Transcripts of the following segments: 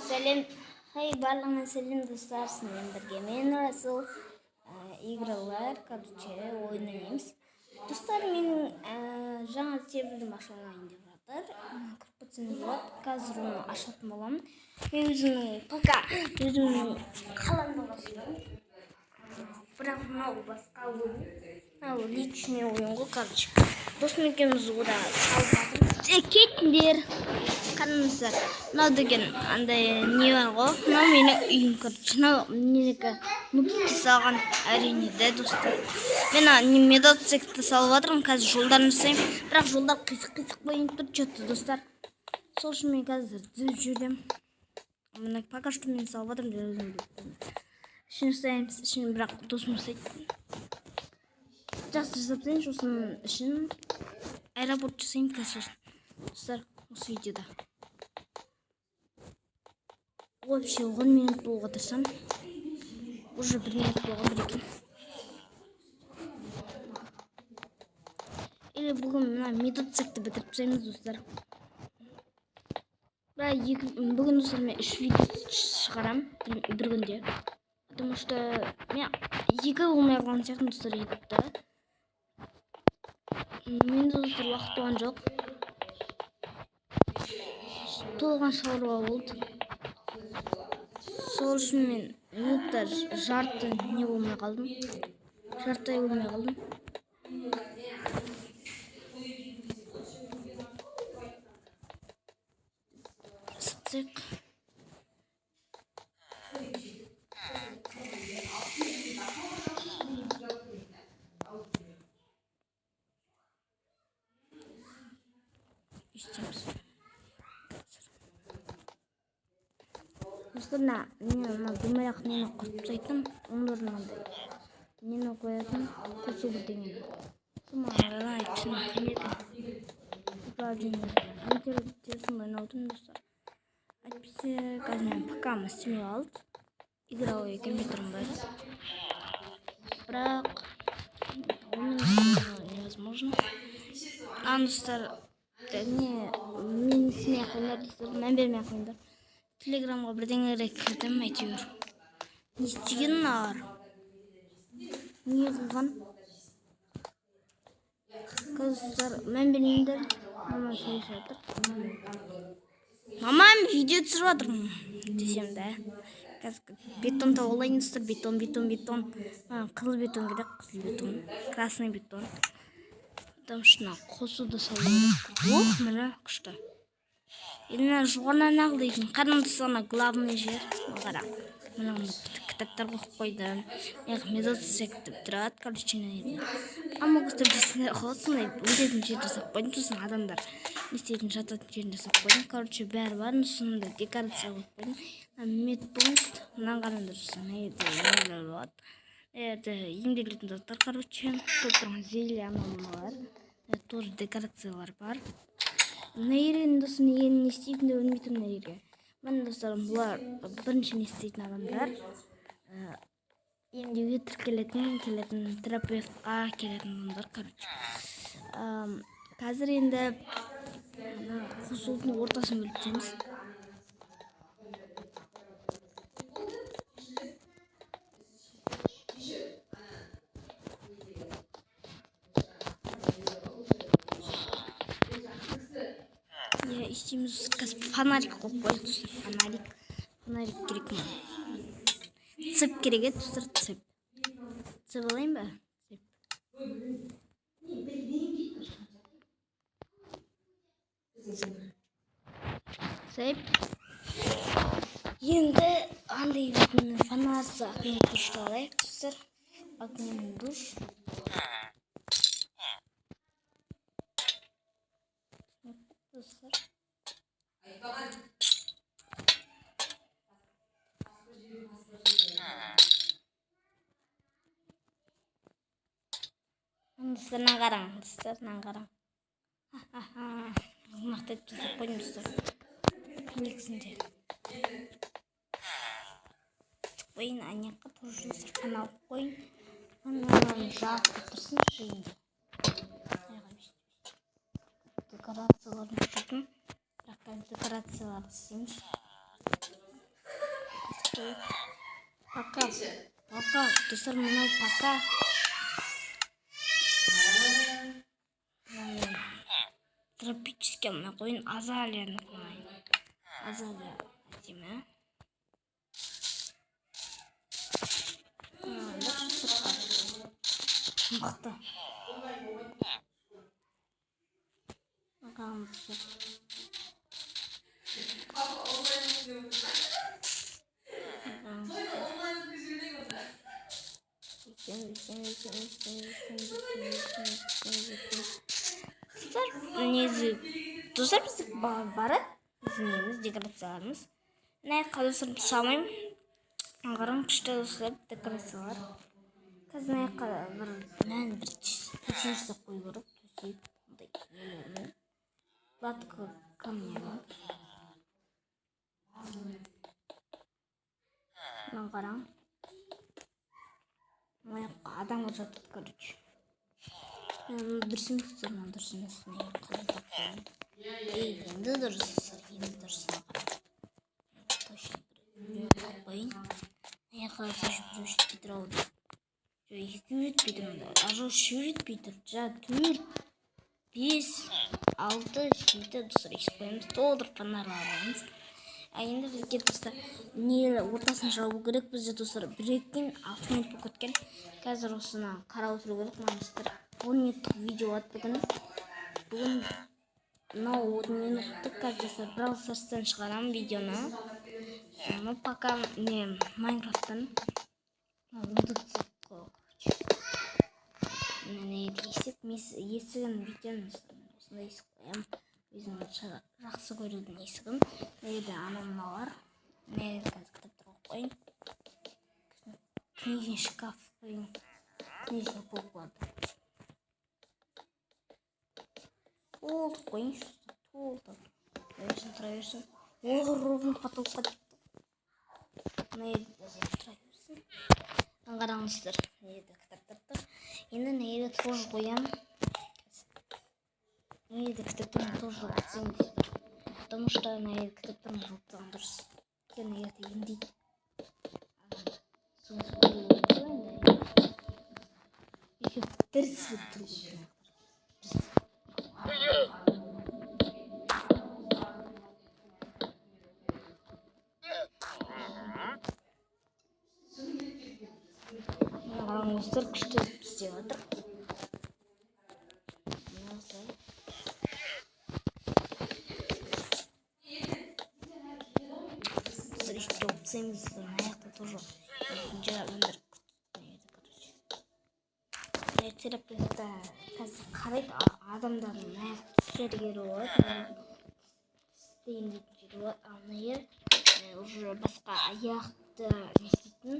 сәлем. Барлығына сәлем достар, сізбен бірге мен Расул. Игралар, ойын ойнаймыз. Достар, менің жаңа серверім ашылайын деп жатыр. Кіріп болады. Қазір оны ашатын боламын. Мен өзімнің қаламда басымын. Бірақ мынау басқа ойын. Мынау личный ойын ғой, досым екеуміз ода салып жатырмыз. Кетіңдер. Қараңыздар, мынау деген андай не бар ғой, мынау менің үйім, мынау менікі мультики салған әрине де достар. Мен медотсекті салып жатырмын, қазір жолдарын жасаймын, бірақ жолдар қисық болып тұр, что-то достар. Сол үшін мен қазір түзеп жүремін. Мына пока что мен салып жатырмын, ішін жасаймыз, ішін бірақ досым жасайды. Жақсы жасап тастайын, сосын ішін аэропорт жасаймын қазір достар, осы видеода. Вообще 10 минут болуға тырысам. Уже 1 минут болған бір екен. Или бүгін мына медотсекті бітіріп тастаймыз достар. Бүгін достар мен 3 видео шығарам бір күнде. Потому что мен 2 болмай қалған сияқты достар ютубта. Мен достар уақыт болған жоқ. Толған шаруа болды. Сол үшін мен минутта жарты не болмай қалдым. Жарты болмай қалдым. Сатсек. İstemiyoruz. Dostlar, мен думаяқ нені құрып тастайтын, оның орнында нені қоятын, қосу бірдеңені. Маған айтсын, кімеді? Управление. Интересно ойнаудым, достар. Әйтпесе, қазір мен ПК-м істемей қалды. Игровой компьютерім бар. Бірақ оны невозможно. Достар, мен істемей қойындар, достар, мән бермей қойындар. Телеграмға бірдеңерек кірдім, әйтеуір. Не істеген нар? Не қылған? Қазір мән бермейіндер. Мамам сөйлесіп жатыр. Мамам видео түсіріп жатырмын десем да. Қазір бетон тауылайын достар. Бетон. Қызыл бетон керек, қызыл бетон. Красный бетон. Там шына қосуды салуды. Міне күшті. Енді жоғарынан ағылайын. Қарыңды сана главный жер. Мағара. Мына кітаптар қоқып қойды. Медотсекті бітірат. Ама көстіп жесіне қосын. Өтетін жер жасап қойдым. Сосын адамдар істейтін жататын жерін жасап қойдым. Бәрі бар. Сонында декорация қойып қойдым. Медпункт. Мынан қараңдар сосын. Емделетін заттар. Толтырған зеле анамалар. Тоже декорациялар бар. Мына ерген достар не істейтін де өлмейтін мына ерге. Мен достарым, бұлар бірінші не істейтін адамдар. Емдеуге келетін, терапевтқа келетін адамдар. Қазір енді қосылудың ортасын бөліп тастаймыз. İşimiz фонарик қойып қойдық достар. Фонарик керек ме? Цеп керек еді достар, цеп. Цеп алайын ба? Цеп. Енді андай фонарсы огненный душты алайық достар. Огненный душ. Достар. Достарынан қараң. Мақтап түсіп қойдым достар. Лексінде. Қойын анияққа тоже достар. Қанал қойын. Қаналарын жағып тұрсын жиында. Декорацияларын істейтін. Бірақ декорациялар істейміз. Пока. Пока. Достар, мынау пока. Тропический алмай қойын, азалияны қойын. Азалия әдемі. Мықты. Достар, біздік барады. Біздің декорацияларымыз. Мына достар, біз салмайым. Ағырым күшті достар, декорациялар. Қазір бір төсен жасап қой көріп, төсейіп, мұндай нелермен. Латқы камнямен. Мынау қараң. Адамға жатып, короче. Дұрыс емес, дұрыс емес. Енді дұрыс, енді дұрысына қарап. Точно қойын. Аяққа жүгіріп жетпейтір ауды. Екі жүгіртпейтір мұнда. Ажо жүгіртпейтір. Жа 4, 5, 6, 7 достар есіп қойымыз. Толдыр фонарларымыз. Енді бізге достар ортасын жауы керек. Бізде достар 1-2-6 минут болып кеткен. Қазір осыны қарап отыру керек. Маңыздар 10 минуттық видео ат бүгін. Бүгін 10 минуттық қазір Brawl Stars'тан шығарам видеоны. Ну пока не Майнкрафттан. Есігін бүйтеміз. Осындай есік қоям. Өзінің жақсы көрудің есігім. Нейді анамналар. Нейді қазір кітаптар қойын. Книжный шкаф қойын. Книжный полклады. Толды қойын. Толды. Тұра берсін. Ровно потолқа депті. Нейді тұра берсін. Қараңыздар. Нейді кітаптарды. Енді нейді тоже қоям. Нейді кітаптарын тоже қойсам дейсіздер. Потому что нейді кітаптарын жауыптан дұрыс. Кен егерді емдейді. Соңыз қойы өтілі. Еще дұрыс өттіру өтілі. Қараңыздар күшті істеп жатыр. Аяқта тоже терапевтта қазір қарайды адамдардың аяқты істері келіп болады. Істейін дейтін жері болады. Ал мына уже басқа аяқты не істейтін.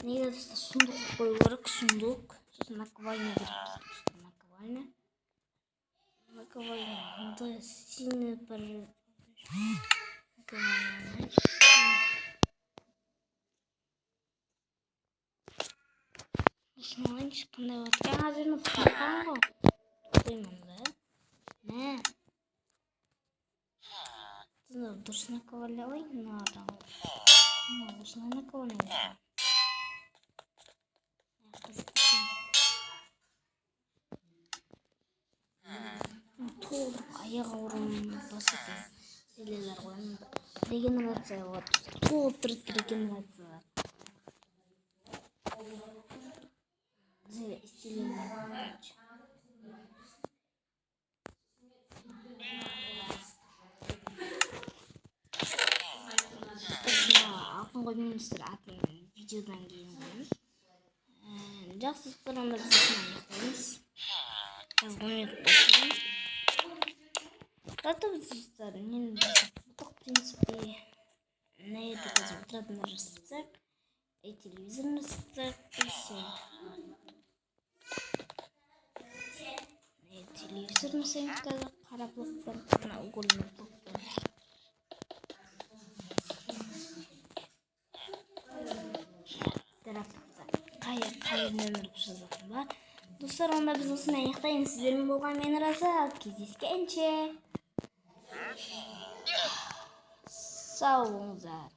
Неге сундук қою керек, сундук. Сосын наковальня керек. Наковальня. Наковальня. Сильный бір наковальня. Осыны қандай өткен азырны тұтқан ғой. Қоймын да. Мә. Дұрыс наковальня алай. Осыны наковальня алай. Толып аяқ ауырым басыты селелер қойын. Регенерация болады. Толып тұрды регенерациялар. Исцеление. Алтын қоймаңыздар атын видеодан кейін қойын. Жақсы сұранды біздің аяқтаймыз. Қазір 10 минут болсын. Жатып достар, мен бұтық принципе нейді қазір отыратындар жасапсақ, телевизорын жасапсақ, и все. Телевизорын жасаймыз қазір қара блоктан, угольный блоктан. Қай нөмір жазатын бар. Достар, онда біз осыны аяқтаймыз. Сіздермен болған мен Раза. Кездескенше. Сау болыңыздар.